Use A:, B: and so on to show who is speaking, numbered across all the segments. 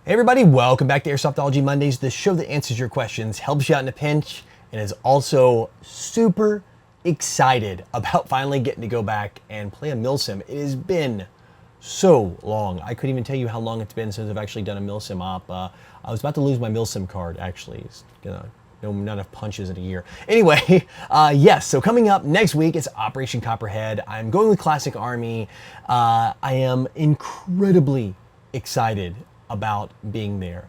A: Hey everybody, welcome back to Airsoftology Mondays, the show that answers your questions, helps you out in a pinch, and is also super excited about finally getting to go back and play a Milsim. It has been so long. I couldn't even tell you how long it's been since I've actually done a Milsim op. I was about to lose my Milsim card, actually. It's gonna no, not enough punches in a year. Anyway, yes, so coming up next week, it's Operation Copperhead. I'm going with Classic Army. I am incredibly excited about being there.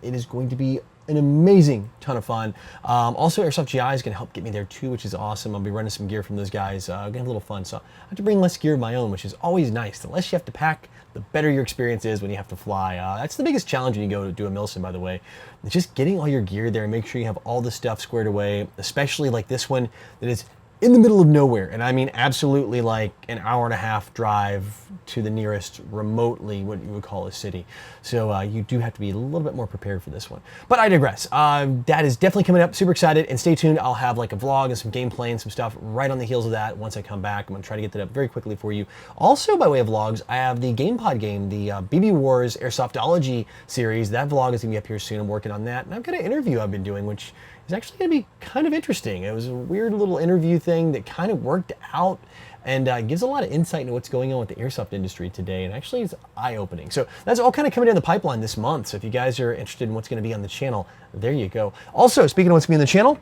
A: It is going to be an amazing ton of fun. Also, Airsoft GI is going to help get me there too, which is awesome. I'll be running some gear from those guys. Gonna have a little fun. So I have to bring less gear of my own, which is always nice. The less you have to pack, the better your experience is when you have to fly. That's the biggest challenge when you go to do a Milsim, by the way. It's just getting all your gear there and make sure you have all the stuff squared away, especially like this one that is in the middle of nowhere. And I mean absolutely like an hour and a half drive to the nearest remotely what you would call a city. So you do have to be a little bit more prepared for this one. But I digress. That is definitely coming up. Super excited. And stay tuned. I'll have like a vlog and some gameplay and some stuff right on the heels of that once I come back. I'm going to try to get that up very quickly for you. Also, by way of vlogs, I have the GamePod game, the BB Wars Airsoftology series. That vlog is going to be up here soon. I'm working on that. And I've got an interview I've been doing, which is actually going to be kind of interesting. It was a weird little interview thing that kind of worked out and gives a lot of insight into what's going on with the airsoft industry today, and actually it's eye-opening. So that's all kind of coming down the pipeline this month. So if you guys are interested in what's going to be on the channel, there you go. Also, speaking of what's going to be on the channel,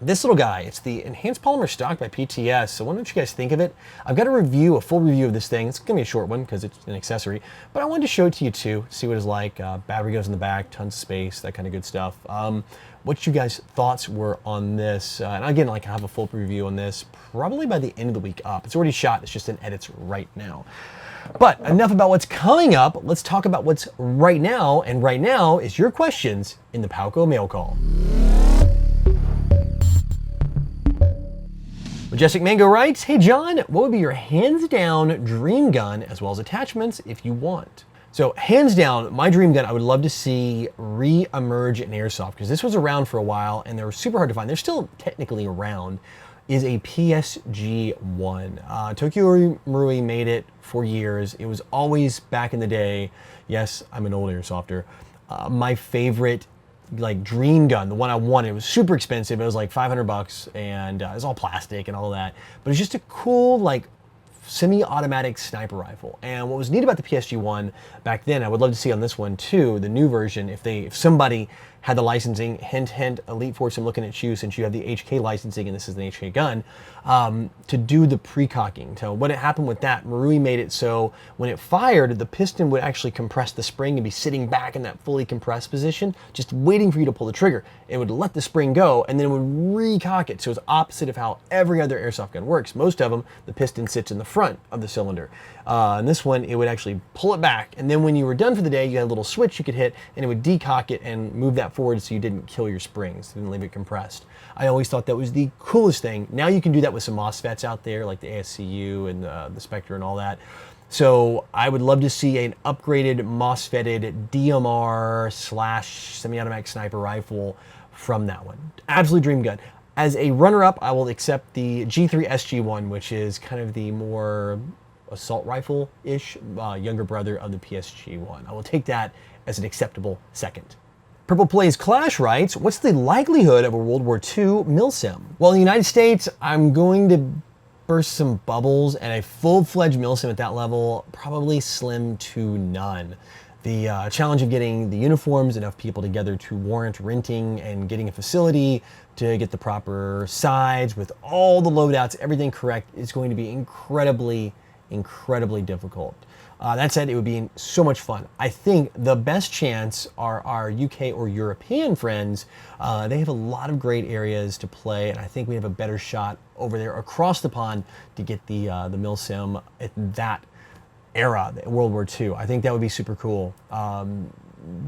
A: this little guy, it's the Enhanced Polymer Stock by PTS. So what don't you guys think of it? I've got a full review of this thing. It's gonna be a short one because it's an accessory, but I wanted to show it to you too, see what it's like. Battery goes in the back, tons of space, that kind of good stuff. What you guys' thoughts were on this? And again, like I have a full review on this probably by the end of the week up. It's already shot, it's just in edits right now. But enough about what's coming up. Let's talk about what's right now, and right now is your questions in the Palco mail call. Majestic Mango writes, hey John, what would be your hands down dream gun as well as attachments if you want? So hands down, my dream gun I would love to see re-emerge in Airsoft, because this was around for a while and they were super hard to find. They're still technically around, is a PSG-1. Tokyo Marui made it for years. It was always back in the day. Yes, I'm an old Airsofter. My favorite like dream gun, the one I wanted. It was super expensive. It was like 500 bucks and it was all plastic and all that. But it's just a cool like semi-automatic sniper rifle. And what was neat about the PSG-1 back then, I would love to see on this one too, the new version, if somebody had the licensing, hint, hint, Elite Force, I'm looking at you since you have the HK licensing and this is an HK gun, to do the pre-cocking. So what had happened with that, Marui made it so when it fired, the piston would actually compress the spring and be sitting back in that fully compressed position, just waiting for you to pull the trigger. It would let the spring go and then it would re-cock it. So it's opposite of how every other airsoft gun works. Most of them, the piston sits in the front of the cylinder. And this one, it would actually pull it back. And then when you were done for the day, you had a little switch you could hit and it would decock it and move that forward so you didn't kill your springs, didn't leave it compressed. I always thought that was the coolest thing. Now you can do that with some MOSFETs out there, like the ASCU and the Spectre and all that. So I would love to see an upgraded MOSFETted DMR / semi-automatic sniper rifle from that one. Absolute dream gun. As a runner-up, I will accept the G3 SG1, which is kind of the more assault rifle-ish younger brother of the PSG-1. I will take that as an acceptable second. Purple Plays Clash writes, what's the likelihood of a World War II Milsim? Well, in the United States, I'm going to burst some bubbles, and a full-fledged Milsim at that level, probably slim to none. The challenge of getting the uniforms, enough people together to warrant renting and getting a facility to get the proper sides with all the loadouts, everything correct, is going to be incredibly difficult. That said, it would be so much fun. I think the best chance are our UK or European friends. They have a lot of great areas to play, and I think we have a better shot over there across the pond to get the Milsim at that era, World War II. I think that would be super cool.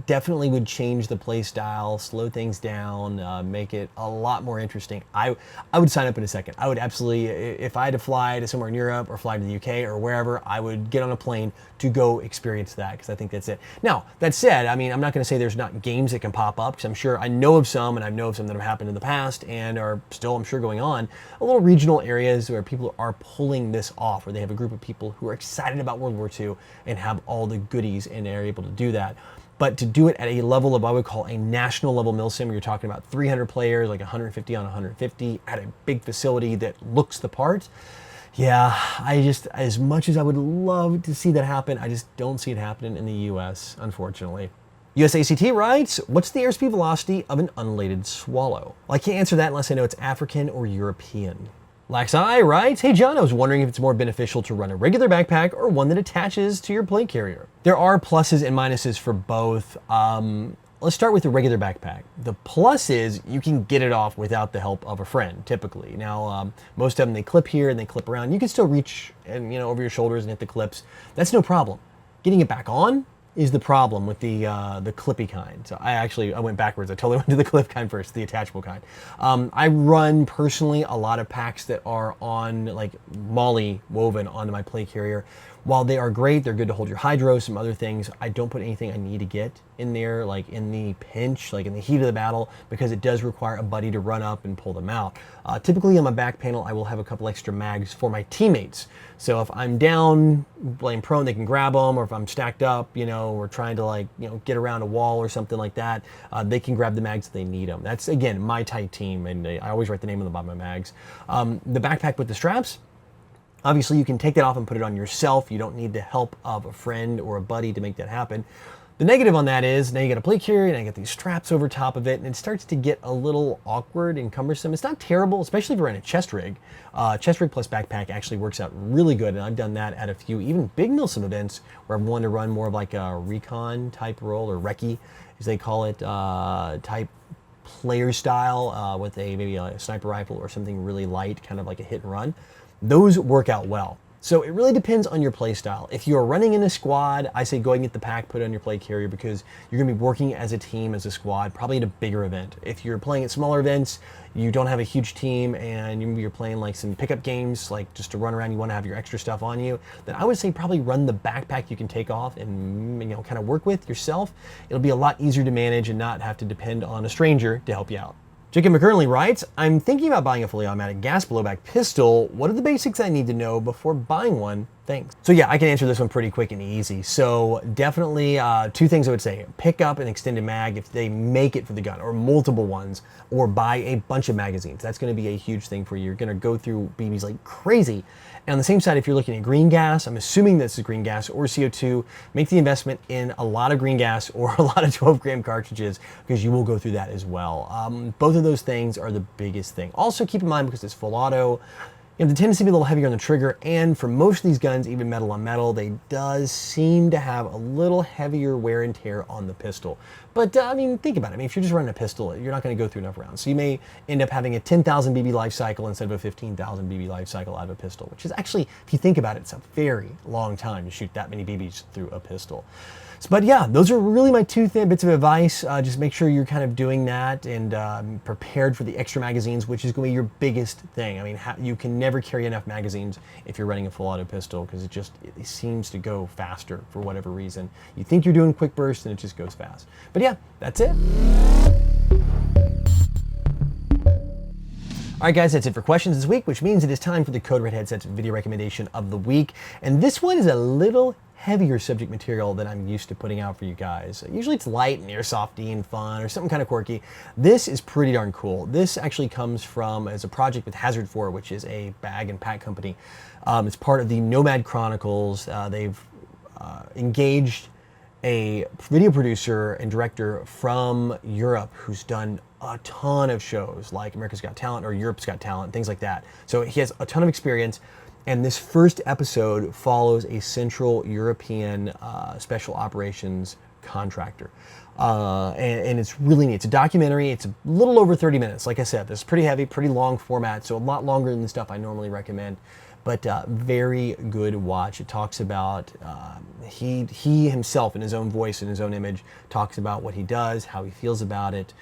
A: Definitely would change the play style, slow things down, make it a lot more interesting. I would sign up in a second. I would absolutely, if I had to fly to somewhere in Europe or fly to the UK or wherever, I would get on a plane to go experience that, because I think that's it. Now, that said, I mean, I'm not going to say there's not games that can pop up, because I'm sure I know of some, and I know of some that have happened in the past and are still, I'm sure, going on. A little regional areas where people are pulling this off, where they have a group of people who are excited about World War II and have all the goodies and are able to do that. But to do it at a level of what I would call a national level Milsim, you're talking about 300 players, like 150 on 150 at a big facility that looks the part. Yeah, as much as I would love to see that happen, I just don't see it happening in the US, unfortunately. USACT writes, what's the airspeed velocity of an unladen swallow? Well, I can't answer that unless I know it's African or European. Laxi writes, hey John, I was wondering if it's more beneficial to run a regular backpack or one that attaches to your plate carrier. There are pluses and minuses for both. Let's start with the regular backpack. The plus is you can get it off without the help of a friend, typically. Now, most of them, they clip here and they clip around. You can still reach and over your shoulders and hit the clips. That's no problem. Getting it back on is the problem with the clippy kind. So I went backwards. I totally went to the clip kind first, the attachable kind. I run personally a lot of packs that are on like MOLLE woven onto my plate carrier. While they are great, they're good to hold your hydro, some other things, I don't put anything I need to get in there, like in the pinch, like in the heat of the battle, because it does require a buddy to run up and pull them out. Typically on my back panel, I will have a couple extra mags for my teammates. So if I'm down, laying prone, they can grab them, or if I'm stacked up, or trying to get around a wall or something like that, they can grab the mags if they need them. That's, again, my tight team, and I always write the name on the bottom of my mags. The backpack with the straps, obviously, you can take that off and put it on yourself. You don't need the help of a friend or a buddy to make that happen. The negative on that is now you got a plate carrier and you got these straps over top of it, and it starts to get a little awkward and cumbersome. It's not terrible, especially if you're in a chest rig. Chest rig plus backpack actually works out really good, and I've done that at a few even big Milsim events where I've wanted to run more of like a recon type role, or recce as they call it, type player style with maybe a sniper rifle or something really light, kind of like a hit and run. Those work out well. So it really depends on your play style. If you're running in a squad, I say go and get the pack, put it on your plate carrier, because you're gonna be working as a team, as a squad, probably at a bigger event. If you're playing at smaller events, you don't have a huge team, and you're playing like some pickup games, like just to run around, you wanna have your extra stuff on you, then I would say probably run the backpack you can take off and kind of work with yourself. It'll be a lot easier to manage and not have to depend on a stranger to help you out. Jacob McCurnley writes, I'm thinking about buying a fully automatic gas blowback pistol. What are the basics I need to know before buying one? Thanks. So yeah, I can answer this one pretty quick and easy. So definitely two things I would say. Pick up an extended mag if they make it for the gun, or multiple ones, or buy a bunch of magazines. That's gonna be a huge thing for you. You're gonna go through BBs like crazy. And on the same side, if you're looking at green gas, I'm assuming this is green gas or CO2, make the investment in a lot of green gas or a lot of 12 gram cartridges, because you will go through that as well. Both of those things are the biggest thing. Also keep in mind, because it's full auto, you have the tendency to be a little heavier on the trigger, and for most of these guns, even metal on metal, they does seem to have a little heavier wear and tear on the pistol. But I mean, think about it. I mean, if you're just running a pistol, you're not going to go through enough rounds. So you may end up having a 10,000 BB life cycle instead of a 15,000 BB life cycle out of a pistol, which is actually, if you think about it, it's a very long time to shoot that many BBs through a pistol. But yeah, those are really my two bits of advice. Just make sure you're kind of doing that and prepared for the extra magazines, which is going to be your biggest thing. I mean, you can never carry enough magazines if you're running a full auto pistol, because it seems to go faster for whatever reason. You think you're doing quick burst and it just goes fast. But yeah, that's it. All right, guys, that's it for questions this week, which means it is time for the Code Red Headsets video recommendation of the week. And this one is a little heavier subject material than I'm used to putting out for you guys. Usually it's light and airsofty and fun or something kind of quirky. This is pretty darn cool. This actually comes from as a project with Hazard 4, which is a bag and pack company. It's part of the Nomad Chronicles. They've engaged a video producer and director from Europe who's done a ton of shows like America's Got Talent or Europe's Got Talent, things like that. So he has a ton of experience. And this first episode follows a Central European special operations contractor. And it's really neat. It's a documentary. It's a little over 30 minutes. Like I said, this is pretty heavy, pretty long format, so a lot longer than the stuff I normally recommend. But very good watch. It talks about, he himself in his own voice, in his own image, talks about what he does, how he feels about it,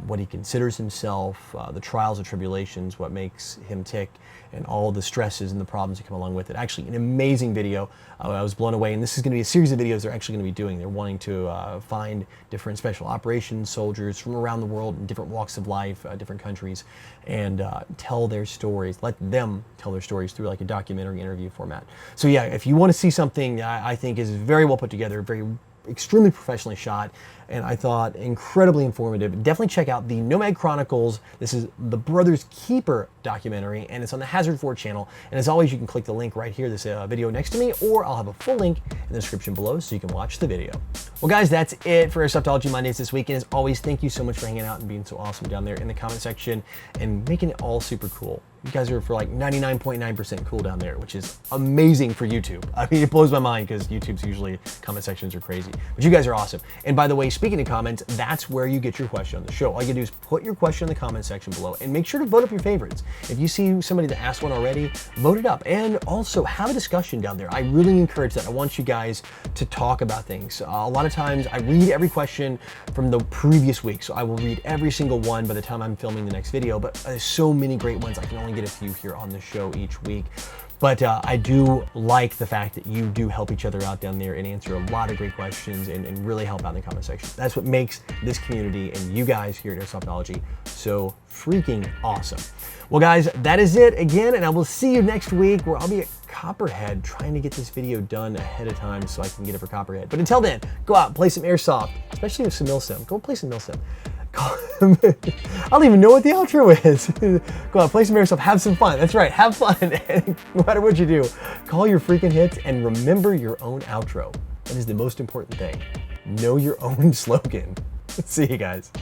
A: what he considers himself, the trials and tribulations, what makes him tick, and all the stresses and the problems that come along with it. Actually, an amazing video. I was blown away, and this is going to be a series of videos they're actually going to be doing. They're wanting to find different special operations soldiers from around the world in different walks of life, different countries, and tell their stories, let them tell their stories through like a documentary interview format. So yeah, if you want to see something I think is very well put together, very extremely professionally shot, and I thought incredibly informative. Definitely check out the Nomad Chronicles. This is the Brothers Keeper documentary, and it's on the Hazard 4 channel. And as always, you can click the link right here, this video next to me, or I'll have a full link in the description below so you can watch the video. Well guys, that's it for Airsoftology Mondays this week. And as always, thank you so much for hanging out and being so awesome down there in the comment section and making it all super cool. You guys are for like 99.9% cool down there, which is amazing for YouTube. I mean, it blows my mind because YouTube's usually comment sections are crazy, but you guys are awesome. And by the way, speaking of comments, that's where you get your question on the show. All you gotta do is put your question in the comment section below and make sure to vote up your favorites. If you see somebody that asked one already, vote it up. And also have a discussion down there. I really encourage that. I want you guys to talk about things. A lot of times I read every question from the previous week, so I will read every single one by the time I'm filming the next video, but there's so many great ones. I can only get a few here on the show each week. But I do like the fact that you do help each other out down there and answer a lot of great questions and really help out in the comment section. That's what makes this community and you guys here at Airsoftology so freaking awesome. Well guys, that is it again, and I will see you next week where I'll be at Copperhead trying to get this video done ahead of time so I can get it for Copperhead. But until then, go out and play some Airsoft, especially with some Milsim. Go play some Milsim. I don't even know what the outro is. Go out, play some Airsoft, have some fun. That's right, have fun. And no matter what you do, call your freaking hits and remember your own outro. That is the most important thing. Know your own slogan. See you guys.